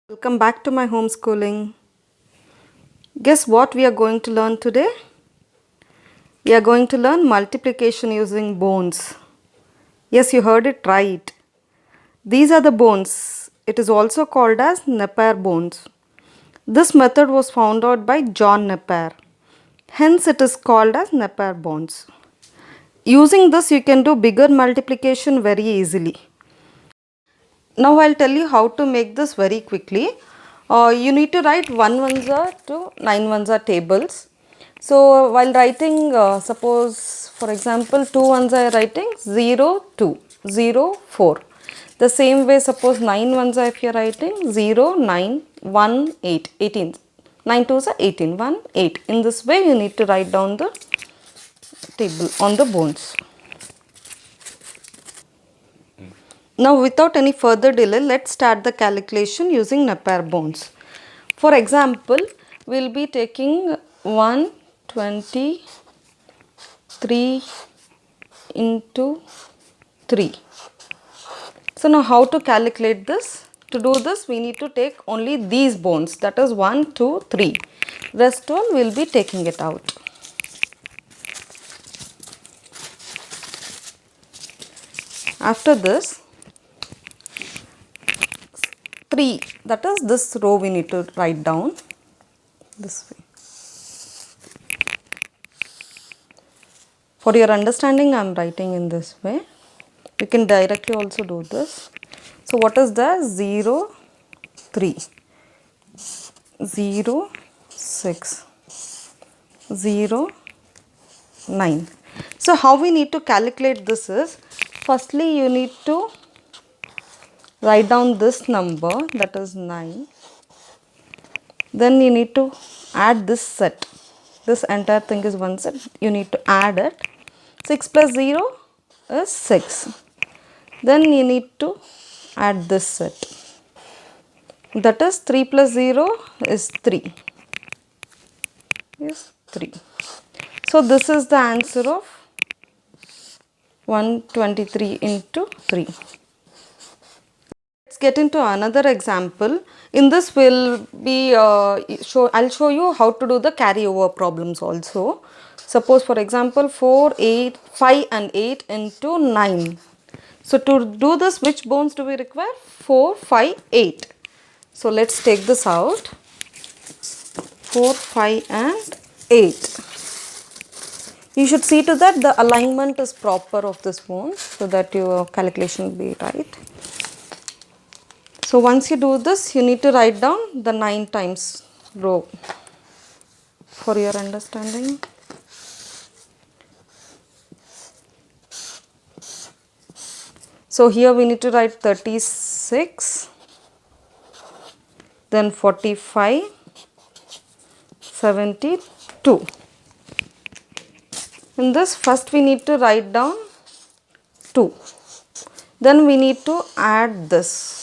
Welcome back to my homeschooling. Guess what we are going to learn today? We are going to learn multiplication using bones. Yes, you heard it right. These are the bones. It is also called as Napier bones. This method was found out by John Napier. Hence, it is called as Napier bones. Using this, you can do bigger multiplication very easily. Now I'll tell you how to make this very quickly. You need to write 1 ones are to 9 ones are tables. So while writing, suppose for example 2 ones are writing 0 2 0 4. The same way suppose 9 ones are if you are writing 0 9 1 8 18. 9 twos are 18 1 8. In this way you need to write down the table on the bones. Now without any further delay, let's start the calculation using Napier bones. For example, we will be taking 123 into 3. So now how to calculate this? To do this we need to take only these bones, that is 1, 2, 3. Rest all we will be taking it out. After this 3, that is this row we need to write down this way. For your understanding I am writing in this way. You can directly also do this. So what is that? 0 3 0 6 0 9. So how we need to calculate this is, firstly you need to write down this number, that is 9. Then you need to add this set. This entire thing is one set. You need to add it. 6 plus 0 is 6. Then you need to add this set. That is 3 plus 0 is 3. Is 3. So this is the answer of 123 into 3. Let's get into another example. In this I'll show you how to do the carryover problems also. Suppose for example 4, 8, 5 and 8 into 9. So to do this, which bones do we require? 4, 5, 8. So let's take this out. 4, 5 and 8. You should see to that the alignment is proper of this bone so that your calculation will be right. So once you do this, you need to write down the 9 times row for your understanding. So here we need to write 36, then 45, 72. In this first we need to write down 2. Then we need to add this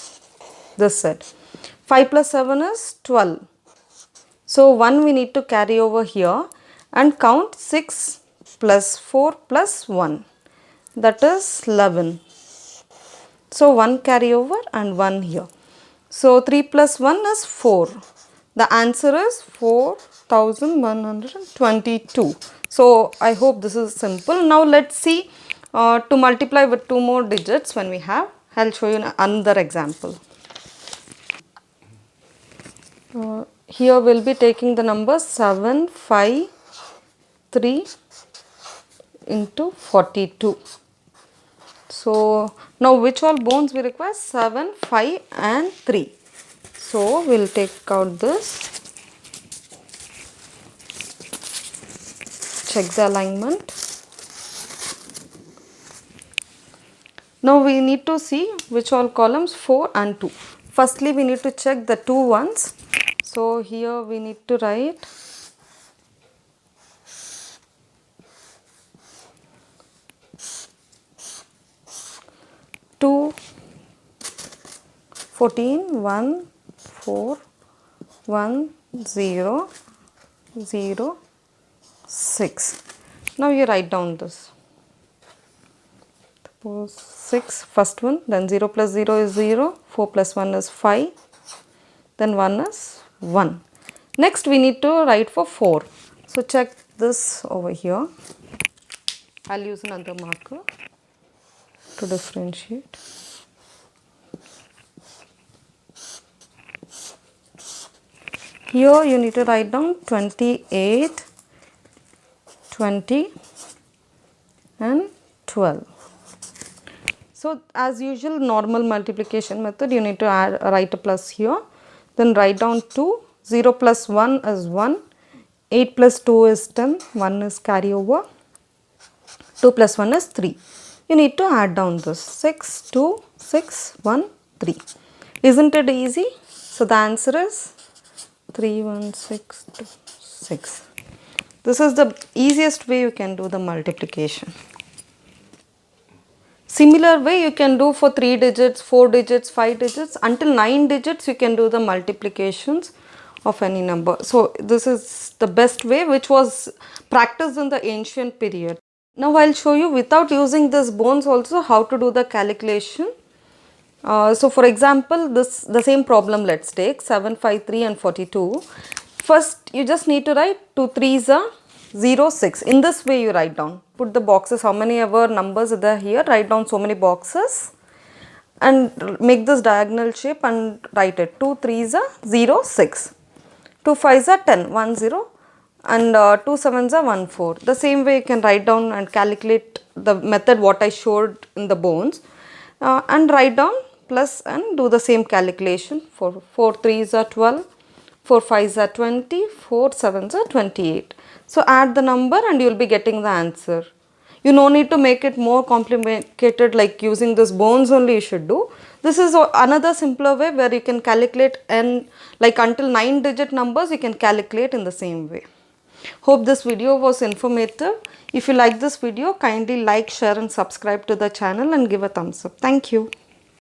set. 5 plus 7 is 12. So 1 we need to carry over here and count 6 plus 4 plus 1. That is 11. So 1 carry over and 1 here. So 3 plus 1 is 4. The answer is 4122. So I hope this is simple. Now let's see to multiply with 2 more digits when we have. I'll show you another example. Here we'll be taking the number 7, 5, 3 into 42. So now which all bones we require? 7, 5 and 3. So we'll take out this. Check the alignment. Now we need to see which all columns, 4 and 2. Firstly we need to check the 2 ones. So here we need to write 2, 14, 1, 4, 1, 0, 0, 6. Now you write down this. Suppose 6, first one, then 0 plus 0 is 0, 4 plus 1 is 5, then 1 is 1. Next we need to write for 4. So check this over here. I'll use another marker to differentiate. Here you need to write down 28, 20 and 12. So as usual, normal multiplication method, you need to write a plus here, then write down 2, 0 plus 1 is 1, 8 plus 2 is 10, 1 is carry over, 2 plus 1 is 3. You need to add down this 6, 2, 6, 1, 3. Isn't it easy? So the answer is 3, 1, 6, 2, 6. This is the easiest way you can do the multiplication. Similar way you can do for 3 digits, 4 digits, 5 digits. Until 9 digits you can do the multiplications of any number. So this is the best way which was practiced in the ancient period. Now I will show you without using this bones also how to do the calculation. So for example, the same problem let's take 7, 5, 3 and 42. First you just need to write 2 3s are 0, 6. In this way you write down. Put the boxes, how many ever numbers are there here, write down so many boxes and make this diagonal shape and write it. 2 3s are 0, 6. 2 5s are 10, 1 0 and 2 7s are 1 4. The same way you can write down and calculate the method what I showed in the bones and write down plus and do the same calculation. For 4 3s are 12, 4 5s are 20, 4 7s are 28. So add the number and you will be getting the answer. You no need to make it more complicated like using this bones only you should do. This is another simpler way where you can calculate and like until 9 digit numbers you can calculate in the same way. Hope this video was informative. If you like this video, kindly like, share and subscribe to the channel and give a thumbs up. Thank you.